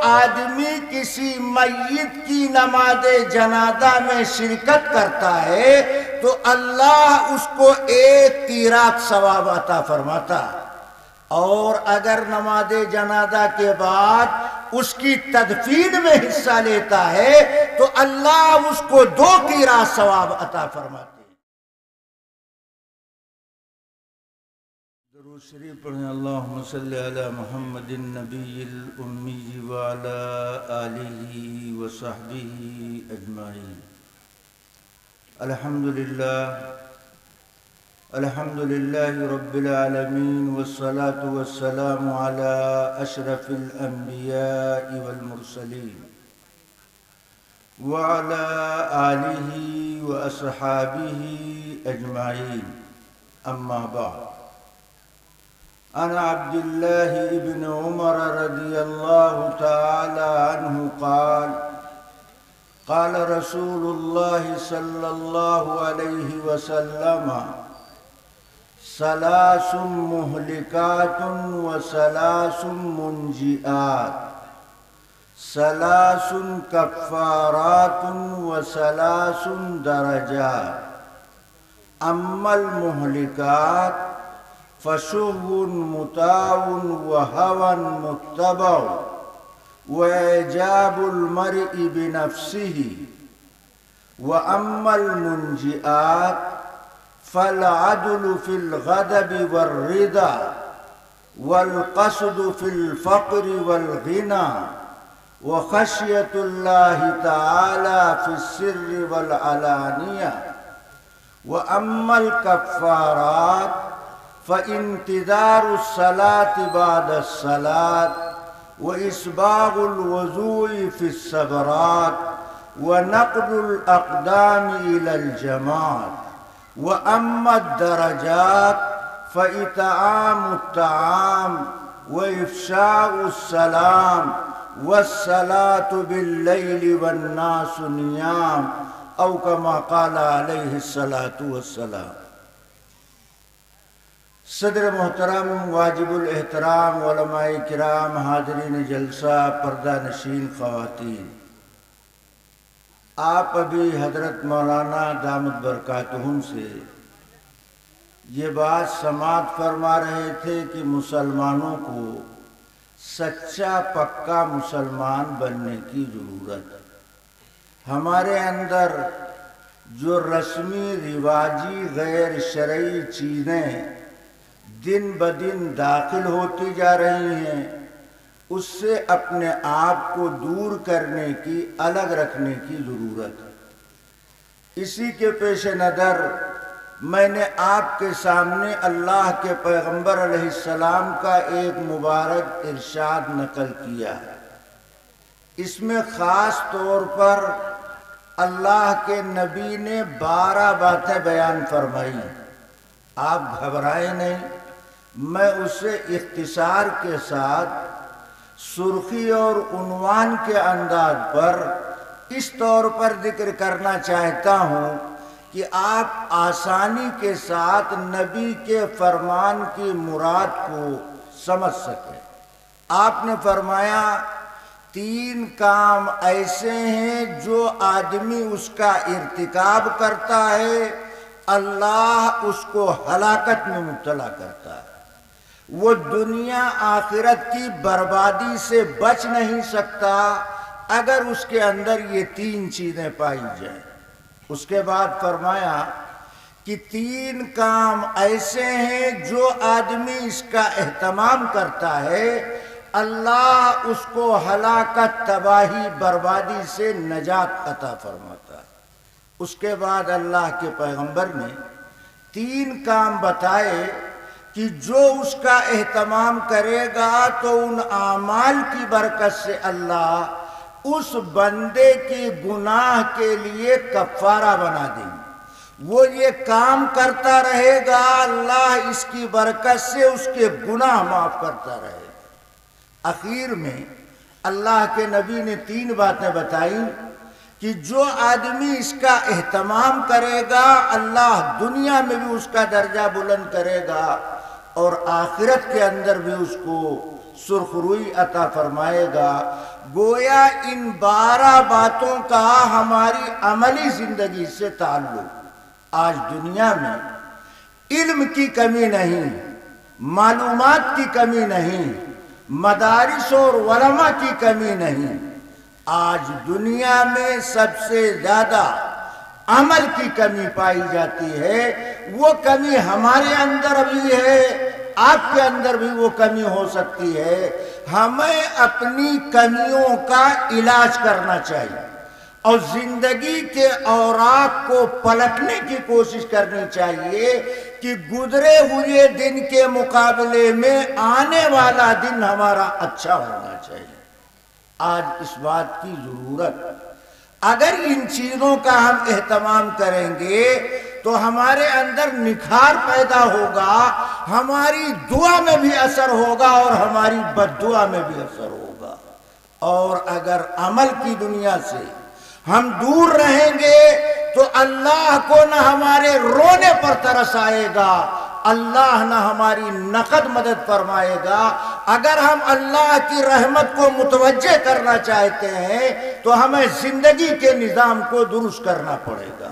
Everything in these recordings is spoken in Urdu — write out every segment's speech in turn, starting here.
آدمی کسی میت کی نماز جنازہ میں شرکت کرتا ہے تو اللہ اس کو 1 قیراط ثواب عطا فرماتا، اور اگر نماز جنازہ کے بعد اس کی تدفین میں حصہ لیتا ہے تو اللہ اس کو 2 قیراط ثواب عطا فرماتے۔ درود شریف پڑھیں۔ اللہم صلی علی محمد النبی الامی وعلی آلہ وصحبہ اجمعین۔ الحمدللہ رب العالمین، والصلاة والسلام علی اشرف الانبیاء والمرسلین وعلی آلہ واصحابہ اجمعین، اما بعد۔ عن عبد الله بن عمر رضي الله تعالى عنه قال قال رسول الله صلى الله عليه وسلم: 3 مهلكات و3 منجئات، 3 كفارات و3 درجات، أما المهلكات فشهو مطاع وهوى متبع وإعجاب المرء بنفسه، وأما المنجئات فالعدل في الغضب والرضا، والقصد في الفقر والغنى، وخشية الله تعالى في السر والعلانية. وأما الكفارات فانتظار الصلاة بعد الصلاة، وإسباغ الوضوء في الصبرات، ونقل الأقدام إلى الجماعة. وأما الدرجات فإطعام الطعام، وإفشاء السلام، والصلاة بالليل والناس نيام، أو كما قال عليه الصلاة والسلام۔ صدر محترم، واجب الاحترام علماء کرام، حاضرین جلسہ، پردہ نشین خواتین، آپ ابھی حضرت مولانا دامت برکاتہم سے یہ بات سماعت فرما رہے تھے کہ مسلمانوں کو سچا پکا مسلمان بننے کی ضرورت ہے۔ ہمارے اندر جو رسمی رواجی غیر شرعی چیزیں دن بدن داخل ہوتی جا رہی ہیں، اس سے اپنے آپ کو دور کرنے کی، الگ رکھنے کی ضرورت ہے۔ اسی کے پیش نظر میں نے آپ کے سامنے اللہ کے پیغمبر علیہ السلام کا ایک مبارک ارشاد نقل کیا ہے۔ اس میں خاص طور پر اللہ کے نبی نے 12 باتیں بیان فرمائی۔ آپ گھبرائیں نہیں، میں اسے اختصار کے ساتھ سرخی اور عنوان کے انداز پر اس طور پر ذکر کرنا چاہتا ہوں کہ آپ آسانی کے ساتھ نبی کے فرمان کی مراد کو سمجھ سکیں۔ آپ نے فرمایا 3 کام ایسے ہیں جو آدمی اس کا ارتکاب کرتا ہے، اللہ اس کو ہلاکت میں مبتلا کرتا ہے، وہ دنیا آخرت کی بربادی سے بچ نہیں سکتا اگر اس کے اندر یہ 3 چیزیں پائی جائیں۔ اس کے بعد فرمایا کہ 3 کام ایسے ہیں جو آدمی اس کا اہتمام کرتا ہے، اللہ اس کو ہلاکت، تباہی، بربادی سے نجات عطا فرماتا ہے۔ اس کے بعد اللہ کے پیغمبر نے 3 کام بتائے کہ جو اس کا اہتمام کرے گا تو ان اعمال کی برکت سے اللہ اس بندے کے گناہ کے لیے کفارہ بنا دیں گے۔ وہ یہ کام کرتا رہے گا، اللہ اس کی برکت سے اس کے گناہ معاف کرتا رہے گا۔ اخیر میں اللہ کے نبی نے 3 باتیں بتائیں کہ جو آدمی اس کا اہتمام کرے گا، اللہ دنیا میں بھی اس کا درجہ بلند کرے گا اور آخرت کے اندر بھی اس کو سرخ روئی عطا فرمائے گا۔ گویا ان 12 باتوں کا ہماری عملی زندگی سے تعلق۔ آج دنیا میں علم کی کمی نہیں، معلومات کی کمی نہیں، مدارس اور علماء کی کمی نہیں، آج دنیا میں سب سے زیادہ عمل کی کمی پائی جاتی ہے۔ وہ کمی ہمارے اندر بھی ہے، آپ کے اندر بھی وہ کمی ہو سکتی ہے۔ ہمیں اپنی کمیوں کا علاج کرنا چاہیے اور زندگی کے اوراق کو پلٹنے کی کوشش کرنی چاہیے کہ گزرے ہوئے دن کے مقابلے میں آنے والا دن ہمارا اچھا ہونا چاہیے۔ آج اس بات کی ضرورت، اگر ان چیزوں کا ہم اہتمام کریں گے تو ہمارے اندر نکھار پیدا ہوگا، ہماری دعا میں بھی اثر ہوگا اور ہماری بد دعا میں بھی اثر ہوگا۔ اور اگر عمل کی دنیا سے ہم دور رہیں گے تو اللہ کو نہ ہمارے رونے پر ترس آئے گا، اللہ نہ ہماری نقد مدد فرمائے گا۔ اگر ہم اللہ کی رحمت کو متوجہ کرنا چاہتے ہیں تو ہمیں زندگی کے نظام کو درست کرنا پڑے گا۔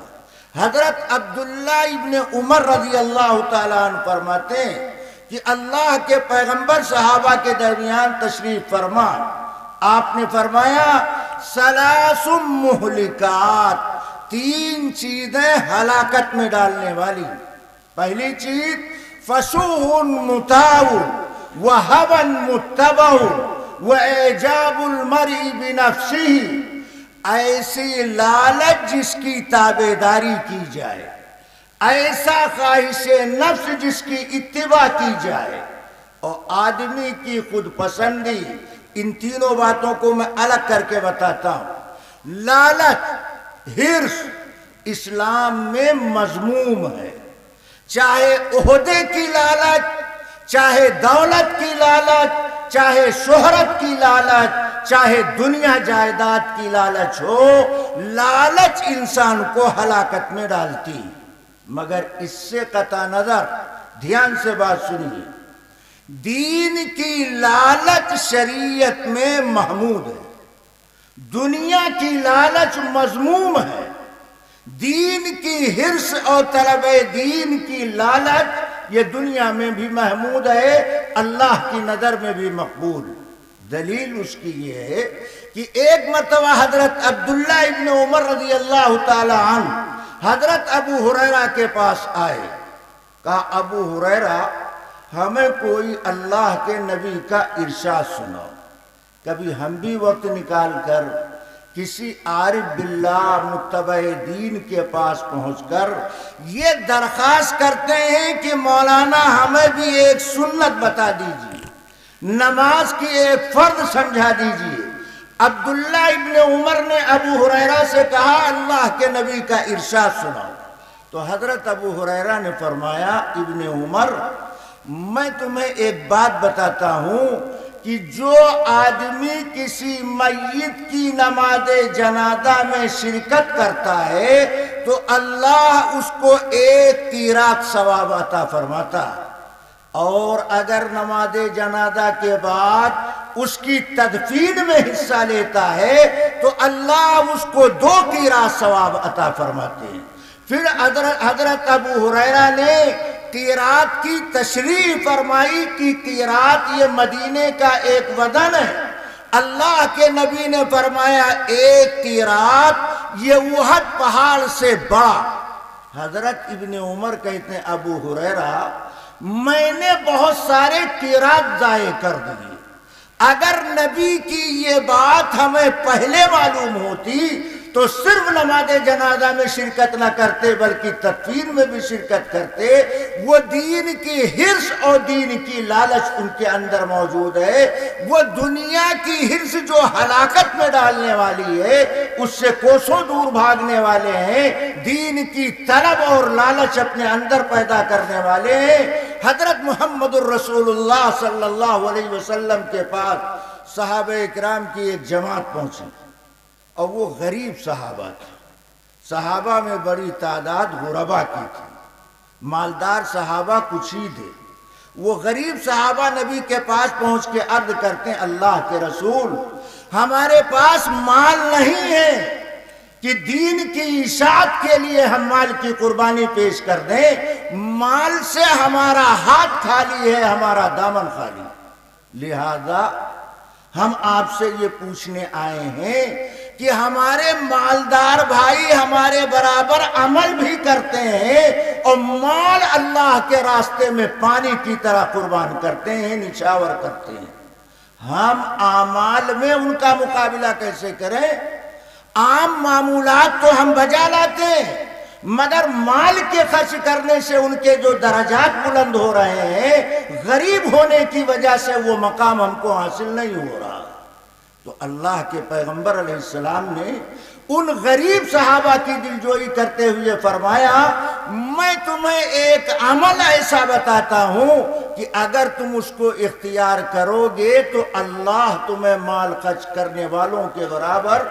حضرت عبداللہ ابن عمر رضی اللہ تعالیٰ عنہ فرماتے ہیں کہ اللہ کے پیغمبر صحابہ کے درمیان تشریف فرما، آپ نے فرمایا ثلاث مہلکات، 3 چیزیں ہلاکت میں ڈالنے والی۔ پہلی چیز فسوح مطاع وہوى متبع واعجاب المرء بنفسه، ایسی لالچ جس کی تابعداری کی جائے، ایسا خواہش نفس جس کی اتباع کی جائے، اور آدمی کی خود پسندی۔ ان تینوں باتوں کو میں الگ کر کے بتاتا ہوں۔ لالچ، حرص اسلام میں مذموم ہے، چاہے عہدے کی لالچ، چاہے دولت کی لالچ، چاہے شہرت کی لالچ، چاہے دنیا جائیداد کی لالچ ہو، لالچ انسان کو ہلاکت میں ڈالتی۔ مگر اس سے قطع نظر، دھیان سے بات سنیے، دین کی لالچ شریعت میں محمود ہے، دنیا کی لالچ مذموم ہے۔ دین کی حرص اور طلب دین کی لالچ یہ دنیا میں بھی محمود ہے، اللہ کی نظر میں بھی مقبول۔ دلیل اس کی یہ ہے کہ ایک مرتبہ حضرت عبداللہ ابن عمر رضی اللہ تعالی عنہ حضرت ابو ہریرہ کے پاس آئے، کہا ابو ہریرہ ہمیں کوئی اللہ کے نبی کا ارشاد سناؤ۔ کبھی ہم بھی وقت نکال کر کسی عارف باللہ متبع دین کے پاس پہنچ کر یہ درخواست کرتے ہیں کہ مولانا ہمیں بھی ایک سنت بتا دیجیے، نماز کی ایک فرض سمجھا دیجیے۔ عبداللہ ابن عمر نے ابو ہریرہ سے کہا اللہ کے نبی کا ارشاد سناؤ۔ تو حضرت ابو ہریرہ نے فرمایا ابن عمر میں تمہیں ایک بات بتاتا ہوں کہ جو آدمی کسی میت کی نماز جنازہ میں شرکت کرتا ہے تو اللہ اس کو 1 قیراط ثواب عطا فرماتا، اور اگر نماز جنازہ کے بعد اس کی تدفین میں حصہ لیتا ہے تو اللہ اس کو 2 قیراط ثواب عطا فرماتے ہیں۔ پھر حضرت ابو ہریرہ نے قیراط کی تشریح فرمائی کہ قیراط یہ مدینے کا ایک وزن ہے۔ اللہ کے نبی نے فرمایا 1 قیراط یہ احد پہاڑ سے بڑا۔ حضرت ابن عمر کہتے ہیں ابو ہریرہ میں نے بہت سارے قیراط ضائع کر دیے، اگر نبی کی یہ بات ہمیں پہلے معلوم ہوتی تو صرف نماز جنازہ میں شرکت نہ کرتے بلکہ تدفین میں بھی شرکت کرتے۔ وہ دین کی حرص اور دین کی لالچ ان کے اندر موجود ہے، وہ دنیا کی حرص جو ہلاکت میں ڈالنے والی ہے اس سے کوسوں دور بھاگنے والے ہیں، دین کی طلب اور لالچ اپنے اندر پیدا کرنے والے ہیں۔ حضرت محمد الرسول اللہ صلی اللہ علیہ وسلم کے پاس صحابہ اکرام کی ایک جماعت پہنچی، اور وہ غریب صحابہ تھے۔ صحابہ میں بڑی تعداد غربا کی تھی، مالدار صحابہ کچھ ہی تھے۔ وہ غریب صحابہ نبی کے پاس پہنچ کے عرض کرتے ہیں اللہ کے رسول ہمارے پاس مال نہیں ہے کہ دین کی اشاعت کے لیے ہم مال کی قربانی پیش کر دیں، مال سے ہمارا ہاتھ خالی ہے، ہمارا دامن خالی، لہذا ہم آپ سے یہ پوچھنے آئے ہیں کہ ہمارے مالدار بھائی ہمارے برابر عمل بھی کرتے ہیں اور مال اللہ کے راستے میں پانی کی طرح قربان کرتے ہیں، نچھاور کرتے ہیں، ہم اعمال میں ان کا مقابلہ کیسے کریں؟ عام معمولات تو ہم بجا لاتے ہیں مگر مال کے خرچ کرنے سے ان کے جو درجات بلند ہو رہے ہیں، غریب ہونے کی وجہ سے وہ مقام ہم کو حاصل نہیں ہو رہا۔ تو اللہ کے پیغمبر علیہ السلام نے ان غریب صحابہ کی دلجوئی کرتے ہوئے فرمایا میں تمہیں ایک عمل ایسا بتاتا ہوں کہ اگر تم اس کو اختیار کرو گے تو اللہ تمہیں مال خرچ کرنے والوں کے برابر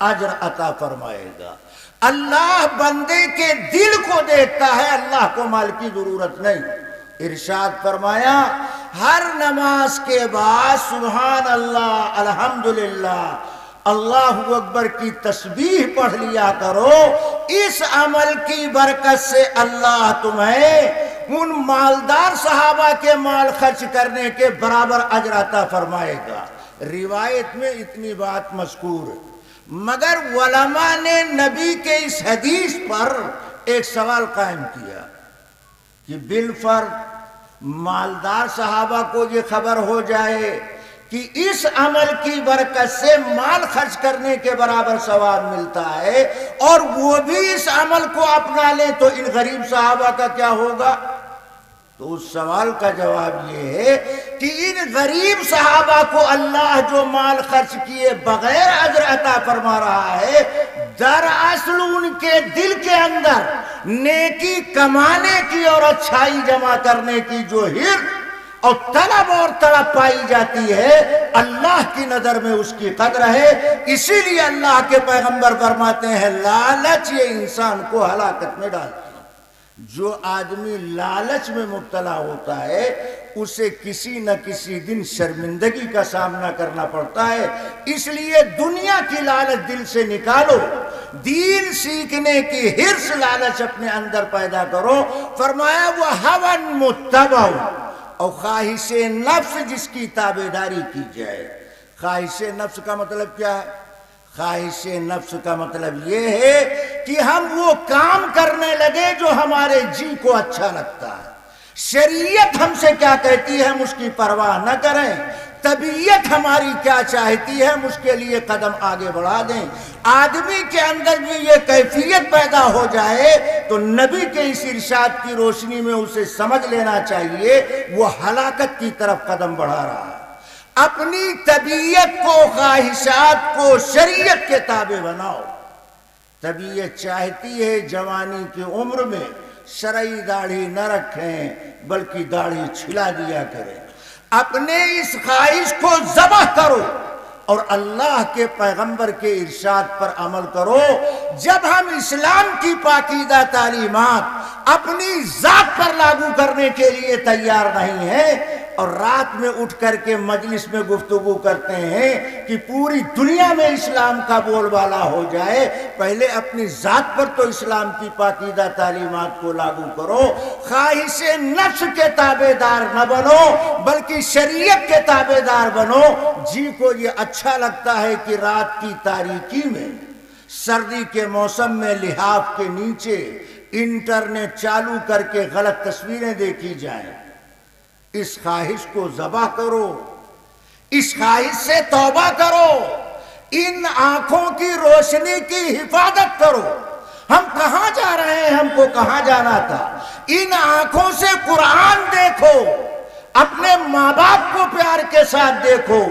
اجر عطا فرمائے گا۔ اللہ بندے کے دل کو دیکھتا ہے، اللہ کو مال کی ضرورت نہیں۔ ارشاد فرمایا ہر نماز کے بعد سبحان اللہ الحمدللہ اللہ اکبر کی تسبیح پڑھ لیا کرو، اس عمل کی برکت سے اللہ تمہیں ان مالدار صحابہ کے مال خرچ کرنے کے برابر اجر عطا فرمائے گا۔ روایت میں اتنی بات مذکور ہے، مگر علماء نے نبی کے اس حدیث پر ایک سوال قائم کیا کہ بالفرض مالدار صحابہ کو یہ خبر ہو جائے کہ اس عمل کی برکت سے مال خرچ کرنے کے برابر ثواب ملتا ہے اور وہ بھی اس عمل کو اپنا لے تو ان غریب صحابہ کا کیا ہوگا؟ تو اس سوال کا جواب یہ ہے کہ ان غریب صحابہ کو اللہ جو مال خرچ کیے بغیر اجر عطا فرما رہا ہے، دراصل ان کے دل کے اندر نیکی کمانے کی اور اچھائی جمع کرنے کی جو حرص اور طلب اور تڑپ پائی جاتی ہے، اللہ کی نظر میں اس کی قدر ہے۔ اسی لیے اللہ کے پیغمبر فرماتے ہیں لالچ یہ انسان کو ہلاکت میں ڈالتا ہے۔ جو آدمی لالچ میں مبتلا ہوتا ہے اسے کسی نہ کسی دن شرمندگی کا سامنا کرنا پڑتا ہے، اس لیے دنیا کی لالچ دل سے نکالو، دین سیکھنے کی حرص لالچ اپنے اندر پیدا کرو۔ فرمایا وہ ہون متبع اور خواہش نفس جس کی تابعداری کی جائے۔ خواہش نفس کا مطلب کیا ہے؟ خواہش نفس کا مطلب یہ ہے کہ ہم وہ کام کرنے لگے جو ہمارے جی کو اچھا لگتا ہے، شریعت ہم سے کیا کہتی ہے ہم اس کی پرواہ نہ کریں، طبیعت ہماری کیا چاہتی ہے ہم اس کے لیے قدم آگے بڑھا دیں۔ آدمی کے اندر بھی یہ کیفیت پیدا ہو جائے تو نبی کے اس ارشاد کی روشنی میں اسے سمجھ لینا چاہیے وہ ہلاکت کی طرف قدم بڑھا رہا ہے۔ اپنی طبیعت کو خواہشات کو شریعت کے تابع بناؤ۔ طبیعت چاہتی ہے جوانی کی عمر میں شرعی داڑھی نہ رکھیں بلکہ داڑھی چھلا دیا کریں، اپنے اس خواہش کو ذبح کرو اور اللہ کے پیغمبر کے ارشاد پر عمل کرو۔ جب ہم اسلام کی پاکیزہ تعلیمات اپنی ذات پر لاگو کرنے کے لیے تیار نہیں ہیں اور رات میں اٹھ کر کے مجلس میں گفتگو کرتے ہیں کہ پوری دنیا میں اسلام کا بول بالا ہو جائے، پہلے اپنی ذات پر تو اسلام کی پاکیزہ تعلیمات کو لاگو کرو۔ خواہش نفس کے تابع دار نہ بنو بلکہ شریعت کے تابع دار بنو۔ جی کو یہ اچھا لگتا ہے کہ رات کی تاریکی میں سردی کے موسم میں لحاف کے نیچے انٹرنیٹ چالو کر کے غلط تصویریں دیکھی جائیں، اس خواہش کو ذبح کرو، اس خواہش سے توبہ کرو، ان آنکھوں کی روشنی کی حفاظت کرو۔ ہم کہاں جا رہے ہیں؟ ہم کو کہاں جانا تھا؟ ان آنکھوں سے قرآن دیکھو، اپنے ماں باپ کو پیار کے ساتھ دیکھو،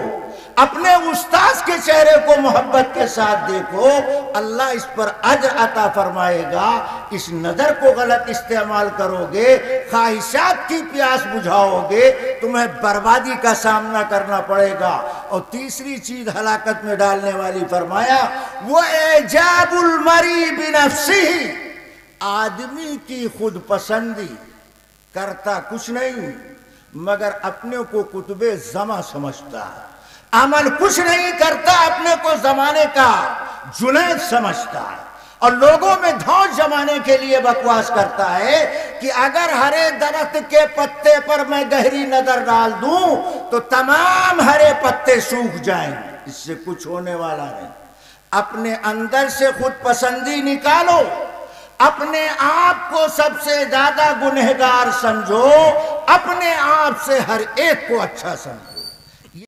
اپنے استاذ کے چہرے کو محبت کے ساتھ دیکھو، اللہ اس پر اجر عطا فرمائے گا۔ اس نظر کو غلط استعمال کرو گے، خواہشات کی پیاس بجھاؤ گے، تمہیں بربادی کا سامنا کرنا پڑے گا۔ اور تیسری چیز ہلاکت میں ڈالنے والی فرمایا وہ اعجاب المرء بنفسہ، آدمی کی خود پسندی، کرتا کچھ نہیں مگر اپنے کو کتب زماں سمجھتا ہے، عمل کچھ نہیں کرتا، اپنے کو زمانے کا جنید سمجھتا ہے، اور لوگوں میں دھوس جمانے کے لیے بکواس کرتا ہے کہ اگر ہرے درخت کے پتے پر میں گہری نظر ڈال دوں تو تمام ہرے پتے سوکھ جائیں گے، اس سے کچھ ہونے والا نہیں۔ اپنے اندر سے خود پسندی نکالو، اپنے آپ کو سب سے زیادہ گنہگار سمجھو، اپنے آپ سے ہر ایک کو اچھا سمجھو۔